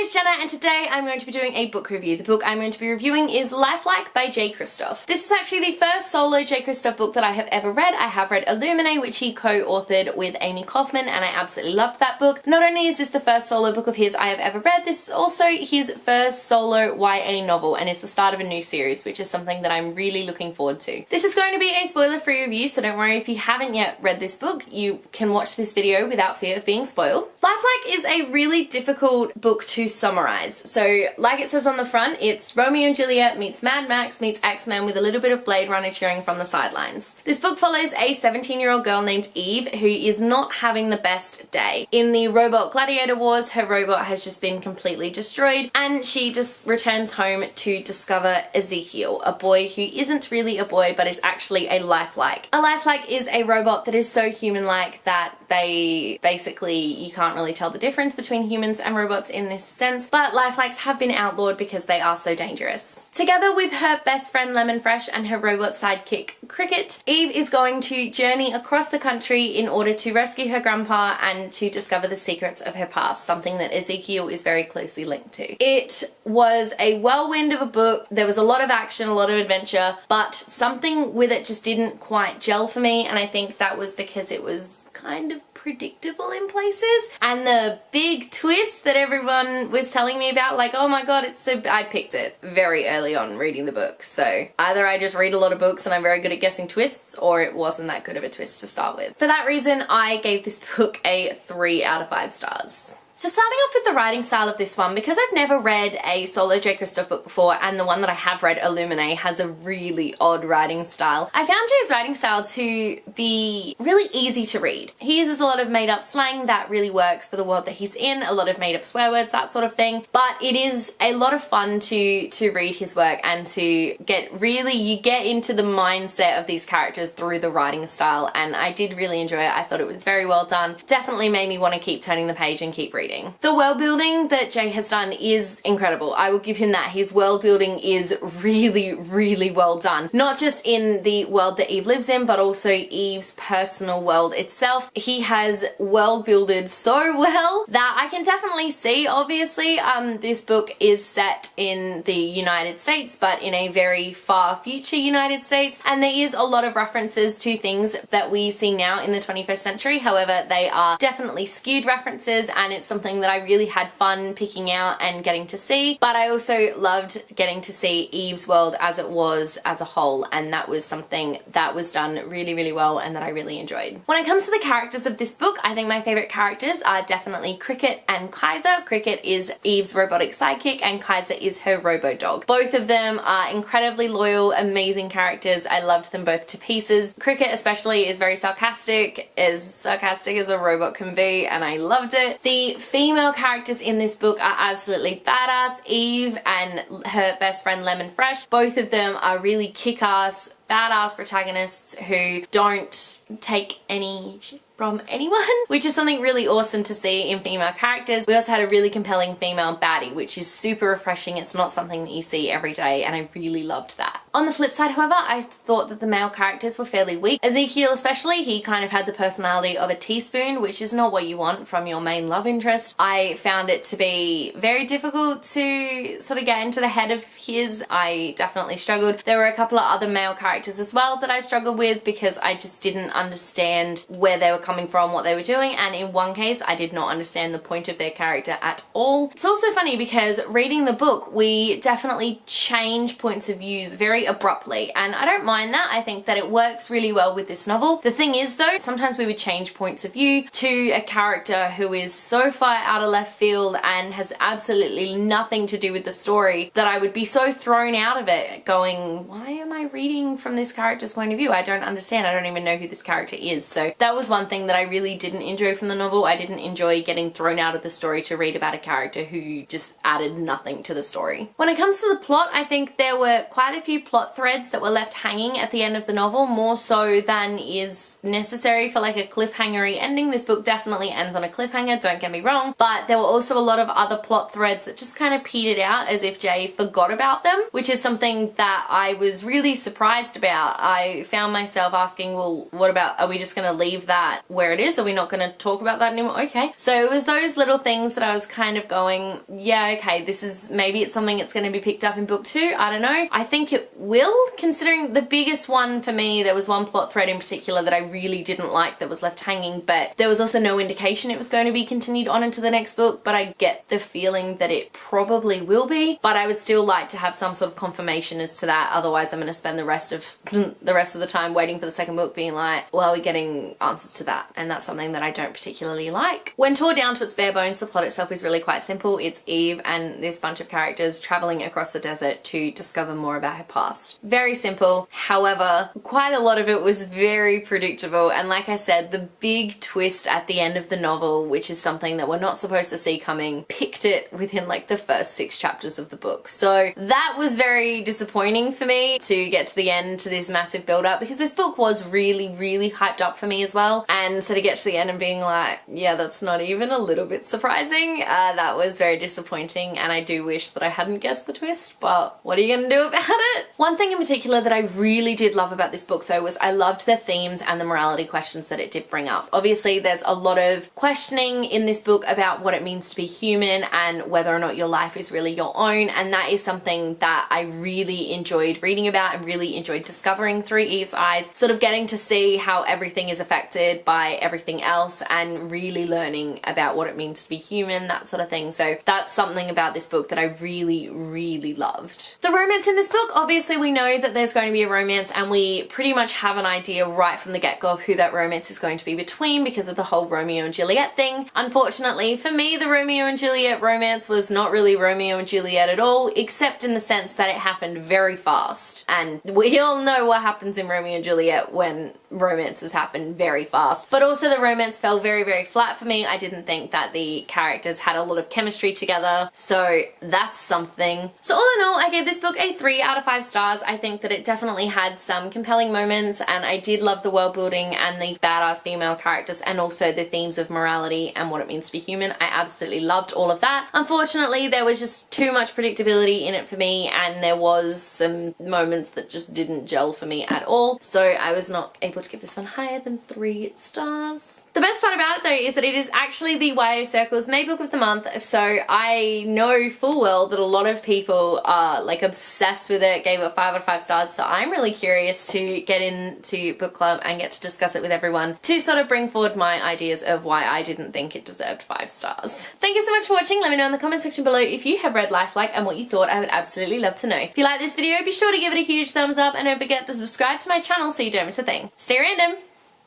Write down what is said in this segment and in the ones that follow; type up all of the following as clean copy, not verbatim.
name is Jenna and today I'm going to be doing a book review. The book I'm going to be reviewing is Lifelike by Kristoff. This is actually the first solo Kristoff book that I have ever read. I have read Illuminae, which he co-authored with Amy Kaufman, and I absolutely loved that book. Not only is this the first solo book of his I have ever read, this is also his first solo YA novel and is the start of a new series, which is something that I'm really looking forward to. This is going to be a spoiler-free review, so don't worry if you haven't yet read this book, you can watch this video without fear of being spoiled. Lifelike is a really difficult book to summarize. So like it says on the front, it's Romeo and Juliet meets Mad Max meets X-Men with a little bit of Blade Runner cheering from the sidelines. This book follows a 17-year-old girl named Eve who is not having the best day. In the robot gladiator wars, her robot has just been completely destroyed and she just returns home to discover Ezekiel, a boy who isn't really a boy but is actually a lifelike. A lifelike is a robot that is so human-like that they basically, you can't really tell the difference between humans and robots in this sense, but lifelikes have been outlawed because they are so dangerous. Together with her best friend Lemon Fresh and her robot sidekick Cricket, Eve is going to journey across the country in order to rescue her grandpa and to discover the secrets of her past, something that Ezekiel is very closely linked to. It was a whirlwind of a book. There was a lot of action, a lot of adventure, but something with it just didn't quite gel for me, and I think that was because it was kind of predictable in places, and the big twist that everyone was telling me about, like, oh my god, it's so... I picked it very early on reading the book, so either I just read a lot of books and I'm very good at guessing twists, or it wasn't that good of a twist to start with. For that reason, I gave this book a 3 out of 5 stars. So starting off with the writing style of this one, because I've never read a solo Kristoff book before, and the one that I have read, Illuminae, has a really odd writing style, I found his writing style to be really easy to read. He uses a lot of made-up slang that really works for the world that he's in, a lot of made-up swear words, that sort of thing, but it is a lot of fun to read his work and to get really, you get into the mindset of these characters through the writing style, and I did really enjoy it. I thought it was very well done. Definitely made me want to keep turning the page and keep reading. The world building that Jay has done is incredible. I will give him that. His world building is really, really well done. Not just in the world that Eve lives in, but also Eve's personal world itself. He has world builded so well that I can definitely see, obviously, this book is set in the United States, but in a very far future United States, and there is a lot of references to things that we see now in the 21st century. However, they are definitely skewed references, and it's something that I really had fun picking out and getting to see, but I also loved getting to see Eve's world as it was as a whole, and that was something that was done really, really well and that I really enjoyed. When it comes to the characters of this book, I think my favorite characters are definitely Cricket and Kaiser. Cricket is Eve's robotic sidekick and Kaiser is her robo-dog. Both of them are incredibly loyal, amazing characters. I loved them both to pieces. Cricket especially is very sarcastic as a robot can be, and I loved it. The female characters in this book are absolutely badass. Eve and her best friend Lemon Fresh, both of them are really kick-ass, badass protagonists who don't take any shit from anyone, which is something really awesome to see in female characters. We also had a really compelling female baddie, which is super refreshing. It's not something that you see every day, and I really loved that. On the flip side, however, I thought that the male characters were fairly weak. Ezekiel especially, he kind of had the personality of a teaspoon, which is not what you want from your main love interest. I found it to be very difficult to sort of get into the head of his. I definitely struggled. There were a couple of other male characters as well that I struggled with because I just didn't understand where they were coming from, what they were doing, and in one case I did not understand the point of their character at all. It's also funny because reading the book, we definitely change points of views very abruptly, and I don't mind that. I think that it works really well with this novel. The thing is though, sometimes we would change points of view to a character who is so far out of left field and has absolutely nothing to do with the story that I would be so thrown out of it going, why am I reading from this character's point of view? I don't understand. I don't even know who this character is. So that was one thing that I really didn't enjoy from the novel. I didn't enjoy getting thrown out of the story to read about a character who just added nothing to the story. When it comes to the plot, I think there were quite a few plot threads that were left hanging at the end of the novel, more so than is necessary for like a cliffhangery ending. This book definitely ends on a cliffhanger, don't get me wrong, but there were also a lot of other plot threads that just kind of petered out as if Jay forgot about them, which is something that I was really surprised about. I found myself asking, well, what about, are we just going to leave that where it is? Are we not going to talk about that anymore? Okay. So it was those little things that I was kind of going, yeah, okay, this is, maybe it's something that's going to be picked up in book 2. I don't know. I think it will, considering the biggest one for me, there was one plot thread in particular that I really didn't like that was left hanging, but there was also no indication it was going to be continued on into the next book, but I get the feeling that it probably will be, but I would still like to have some sort of confirmation as to that. Otherwise I'm going to spend the rest of the time waiting for the second book being like, well, are we getting answers to that? And that's something that I don't particularly like. When tore down to its bare bones, the plot itself is really quite simple. It's Eve and this bunch of characters traveling across the desert to discover more about her past. Very simple. However, quite a lot of it was very predictable, and like I said, the big twist at the end of the novel, which is something that we're not supposed to see coming, picked it within like the first 6 chapters of the book. So that was very disappointing for me to get to the end, to this massive build up, because this book was really, really hyped up for me as well. And so to get to the end and being like, yeah, that's not even a little bit surprising, that was very disappointing, and I do wish that I hadn't guessed the twist, but what are you gonna do about it? One thing in particular that I really did love about this book though was I loved the themes and the morality questions that it did bring up. Obviously there's a lot of questioning in this book about what it means to be human and whether or not your life is really your own, and that is something that I really enjoyed reading about and really enjoyed discovering through Eve's eyes, sort of getting to see how everything is affected by everything else and really learning about what it means to be human, that sort of thing. So that's something about this book that I really, really loved. The romance in this book, obviously we know that there's going to be a romance, and we pretty much have an idea right from the get-go of who that romance is going to be between because of the whole Romeo and Juliet thing. Unfortunately for me, the Romeo and Juliet romance was not really Romeo and Juliet at all, except in the sense that it happened very fast. And we all know what happens in Romeo and Juliet when romances happen very fast. But also the romance fell very, very flat for me. I didn't think that the characters had a lot of chemistry together, so that's something. So all in all, I gave this book a 3 out of 5 stars. I think that it definitely had some compelling moments, and I did love the world building and the badass female characters, and also the themes of morality and what it means to be human. I absolutely loved all of that. Unfortunately, there was just too much predictability in it for me, and there was some moments that just didn't gel for me at all, so I was not able to give this one higher than 3 stars. The best part about it though is that it is actually the YA Circle's May Book of the Month, so I know full well that a lot of people are like obsessed with it, gave it 5 out of 5 stars, so I'm really curious to get into book club and get to discuss it with everyone to sort of bring forward my ideas of why I didn't think it deserved 5 stars. Thank you so much for watching. Let me know in the comment section below if you have read Lifelike and what you thought. I would absolutely love to know. If you like this video, be sure to give it a huge thumbs up, and don't forget to subscribe to my channel so you don't miss a thing. Stay random.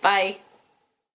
Bye.